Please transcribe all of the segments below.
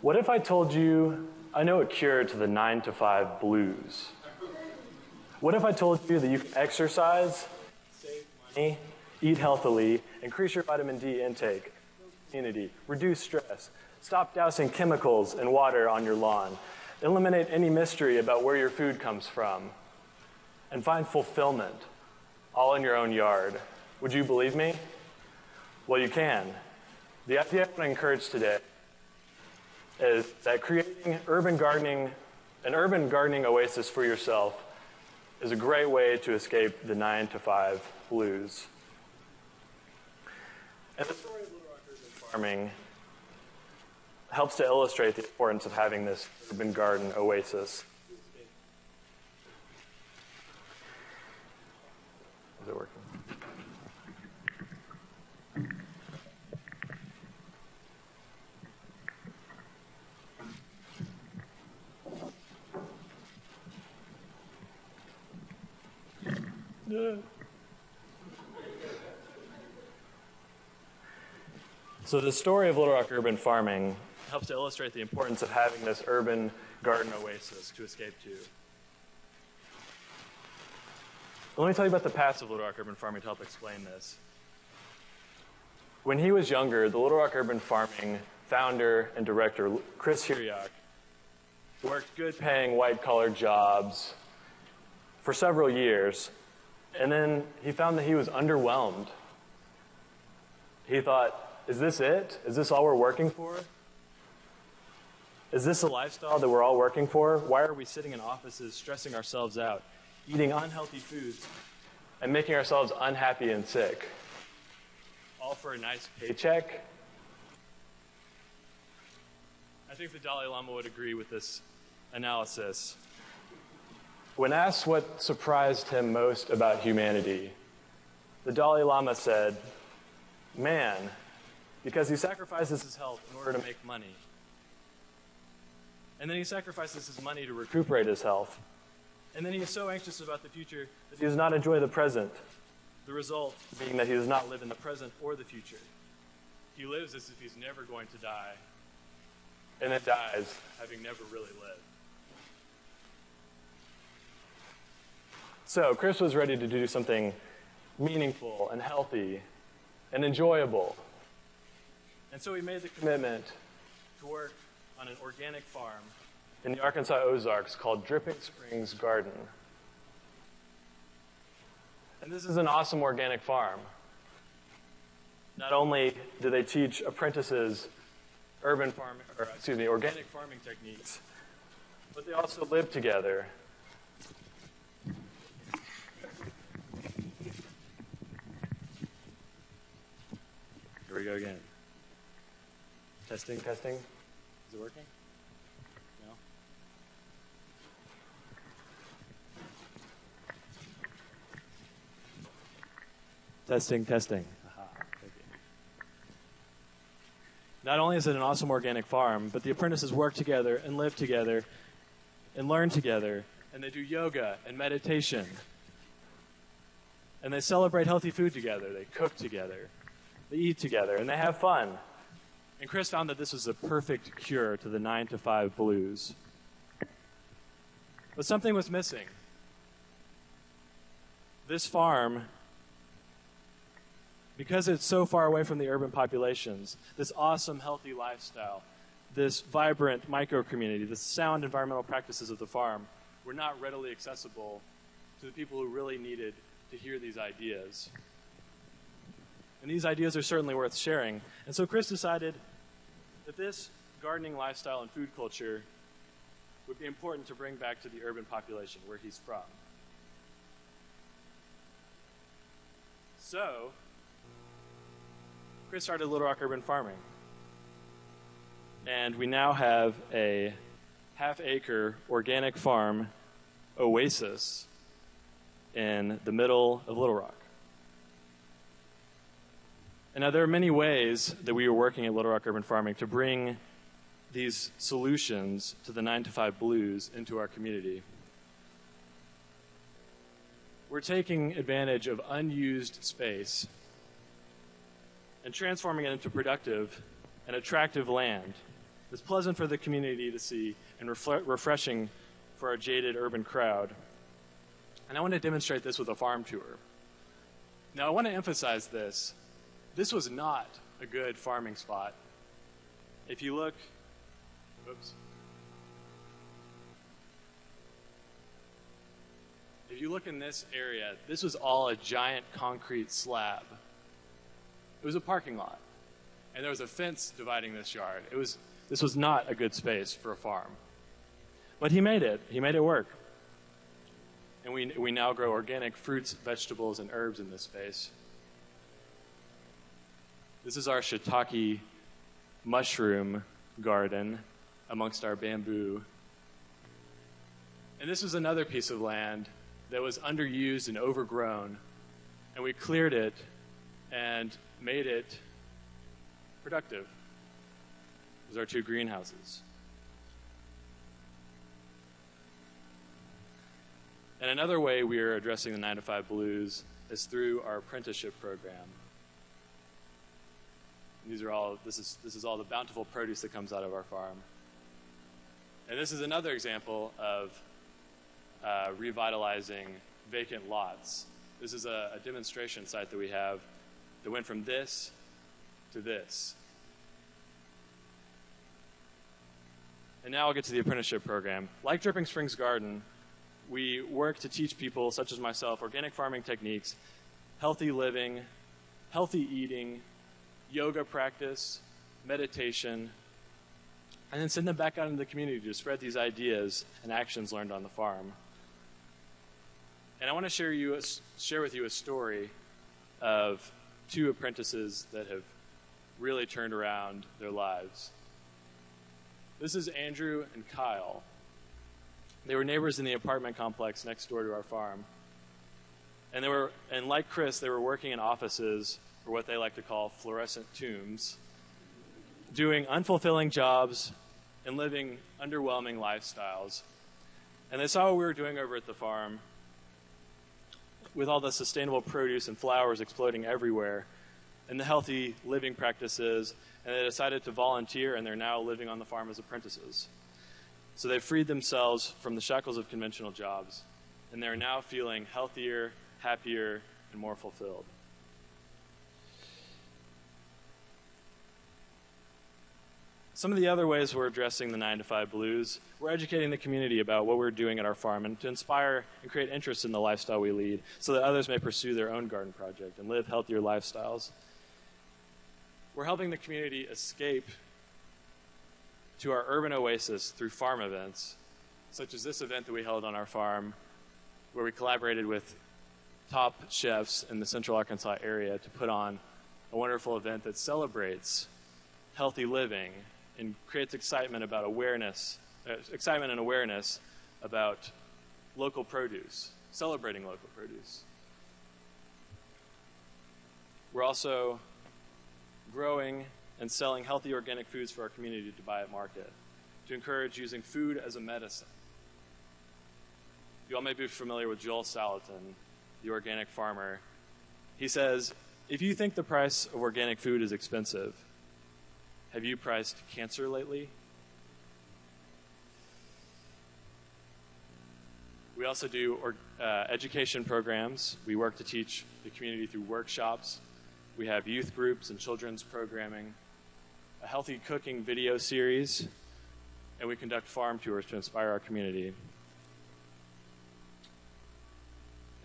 What if I told you I know a cure to the 9 to 5 blues? What if I told you that you can exercise, save money, eat healthily, increase your vitamin D intake, immunity, reduce stress, stop dousing chemicals and water on your lawn, eliminate any mystery about where your food comes from, and find fulfillment all in your own yard? Would you believe me? Well, you can. The idea I want to encourage today is that creating an urban gardening oasis for yourself is a great way to escape the 9 to 5 blues. And the story of Little Rock urban farming helps to illustrate the importance of having this urban garden oasis. Is it working? So the story of Little Rock urban farming helps to illustrate the importance of having this urban garden oasis to escape to. Let me tell you about the past of Little Rock urban farming to help explain this. When he was younger, the Little Rock urban farming founder and director, Chris Hiriak, worked good-paying white-collar jobs for several years, and then he found that he was underwhelmed. He thought, is this it? Is this all we're working for? Is this a lifestyle that we're all working for? Why are we sitting in offices stressing ourselves out, eating unhealthy foods, and making ourselves unhappy and sick? All for a nice paycheck? I think the Dalai Lama would agree with this analysis. When asked what surprised him most about humanity, the Dalai Lama said, man, because he sacrifices his health in order to make money. And then he sacrifices his money to recuperate his health. And then he is so anxious about the future that he does not enjoy the present. The result being that he does not live in the present or the future. He lives as if he's never going to die, and then dies having never really lived. So Chris was ready to do something meaningful and healthy and enjoyable. And so he made the commitment to work on an organic farm in the Arkansas Ozarks called Dripping Springs Garden. And this is an awesome organic farm. Not only do they teach apprentices organic farming techniques, but they also live together. Here we go again. Testing. Is it working? No? Testing. Aha, thank you. Not only is it an awesome organic farm, but the apprentices work together and live together and learn together, and they do yoga and meditation. And they celebrate healthy food together. They cook together. They eat together, and they have fun. And Chris found that this was a perfect cure to the 9 to 5 blues. But something was missing. This farm, because it's so far away from the urban populations, this awesome, healthy lifestyle, this vibrant micro-community, the sound environmental practices of the farm were not readily accessible to the people who really needed to hear these ideas. And these ideas are certainly worth sharing. And so Chris decided that this gardening lifestyle and food culture would be important to bring back to the urban population where he's from. So, Chris started Little Rock Urban Farming. And we now have a half-acre organic farm oasis in the middle of Little Rock. And now there are many ways that we are working at Little Rock Urban Farming to bring these solutions to the 9 to 5 blues into our community. We're taking advantage of unused space and transforming it into productive and attractive land It's pleasant for the community to see and refreshing for our jaded urban crowd. And I want to demonstrate this with a farm tour. Now, I want to emphasize this. This was not a good farming spot. If you look, oops. If you look in this area, this was all a giant concrete slab. It was a parking lot, and there was a fence dividing this yard. This was not a good space for a farm. But he made it. He made it work. And we now grow organic fruits, vegetables, and herbs in this space. This is our shiitake mushroom garden amongst our bamboo. And this was another piece of land that was underused and overgrown. And we cleared it and made it productive. These are our 2 greenhouses. And another way we are addressing the 9-to-5 blues is through our apprenticeship program. This is all the bountiful produce that comes out of our farm. And this is another example of revitalizing vacant lots. This is a demonstration site that we have that went from this to this. And now I'll get to the apprenticeship program. Like Dripping Springs Garden, we work to teach people, such as myself, organic farming techniques, healthy living, healthy eating, yoga practice, meditation, and then send them back out into the community to spread these ideas and actions learned on the farm. And I want to share with you a story of 2 apprentices that have really turned around their lives. This is Andrew and Kyle. They were neighbors in the apartment complex next door to our farm. And like Chris, they were working in offices, or what they like to call fluorescent tombs, doing unfulfilling jobs and living underwhelming lifestyles. And they saw what we were doing over at the farm with all the sustainable produce and flowers exploding everywhere and the healthy living practices, and they decided to volunteer, and they're now living on the farm as apprentices. So they've freed themselves from the shackles of conventional jobs, and they're now feeling healthier, happier, and more fulfilled. Some of the other ways we're addressing the 9-to-5 blues, we're educating the community about what we're doing at our farm and to inspire and create interest in the lifestyle we lead so that others may pursue their own garden project and live healthier lifestyles. We're helping the community escape to our urban oasis through farm events, such as this event that we held on our farm, where we collaborated with top chefs in the Central Arkansas area to put on a wonderful event that celebrates healthy living and creates excitement and awareness about local produce, celebrating local produce. We're also growing and selling healthy organic foods for our community to buy at market, to encourage using food as a medicine. You all may be familiar with Joel Salatin, the organic farmer. He says, if you think the price of organic food is expensive, have you priced cancer lately? We also do education programs. We work to teach the community through workshops. We have youth groups and children's programming, a healthy cooking video series, and we conduct farm tours to inspire our community.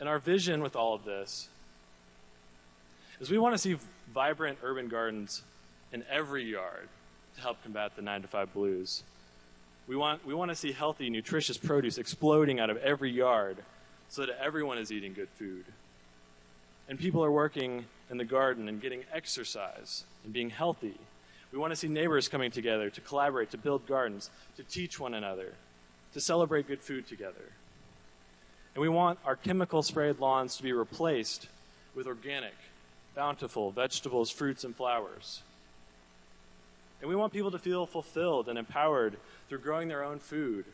And our vision with all of this is we want to see vibrant urban gardens in every yard to help combat the 9-to-5 blues. We want to see healthy, nutritious produce exploding out of every yard so that everyone is eating good food. And people are working in the garden and getting exercise and being healthy. We want to see neighbors coming together to collaborate, to build gardens, to teach one another, to celebrate good food together. And we want our chemical-sprayed lawns to be replaced with organic, bountiful vegetables, fruits, and flowers. And we want people to feel fulfilled and empowered through growing their own food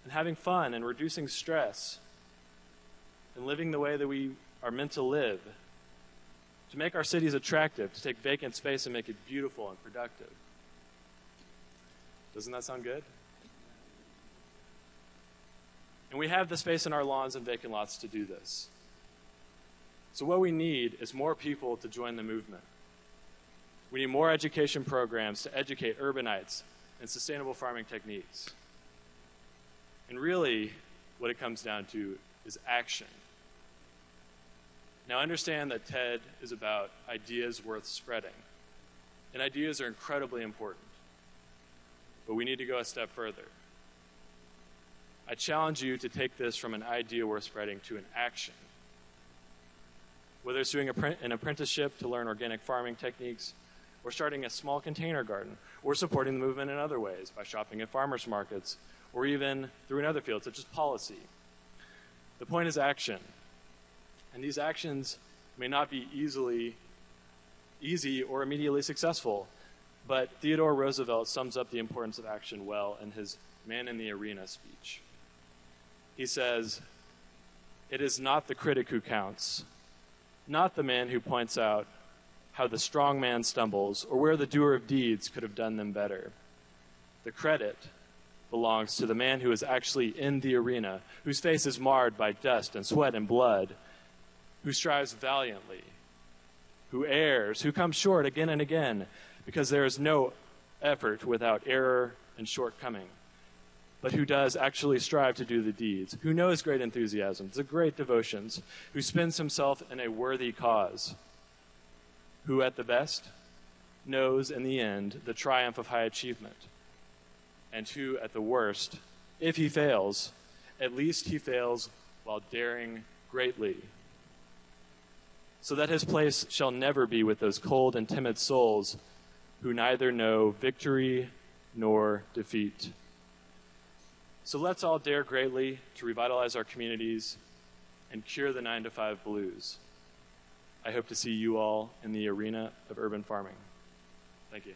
and having fun and reducing stress and living the way that we are meant to live, to make our cities attractive, to take vacant space and make it beautiful and productive. Doesn't that sound good? And we have the space in our lawns and vacant lots to do this. So what we need is more people to join the movement. We need more education programs to educate urbanites in sustainable farming techniques. And really, what it comes down to is action. Now, understand that TED is about ideas worth spreading. And ideas are incredibly important. But we need to go a step further. I challenge you to take this from an idea worth spreading to an action. Whether it's doing an apprenticeship to learn organic farming techniques, or starting a small container garden, or supporting the movement in other ways by shopping at farmers markets, or even through another field such as policy. The point is action. And these actions may not be easy or immediately successful, but Theodore Roosevelt sums up the importance of action well in his Man in the Arena speech. He says, "It is not the critic who counts, not the man who points out how the strong man stumbles or where the doer of deeds could have done them better. The credit belongs to the man who is actually in the arena, whose face is marred by dust and sweat and blood, who strives valiantly, who errs, who comes short again and again, because there is no effort without error and shortcoming, but who does actually strive to do the deeds, who knows great enthusiasms, the great devotions, who spends himself in a worthy cause, who at the best knows in the end the triumph of high achievement, and who at the worst, if he fails, at least he fails while daring greatly, so that his place shall never be with those cold and timid souls who neither know victory nor defeat. So let's all dare greatly to revitalize our communities and cure the 9-to-5 blues. I hope to see you all in the arena of urban farming. Thank you.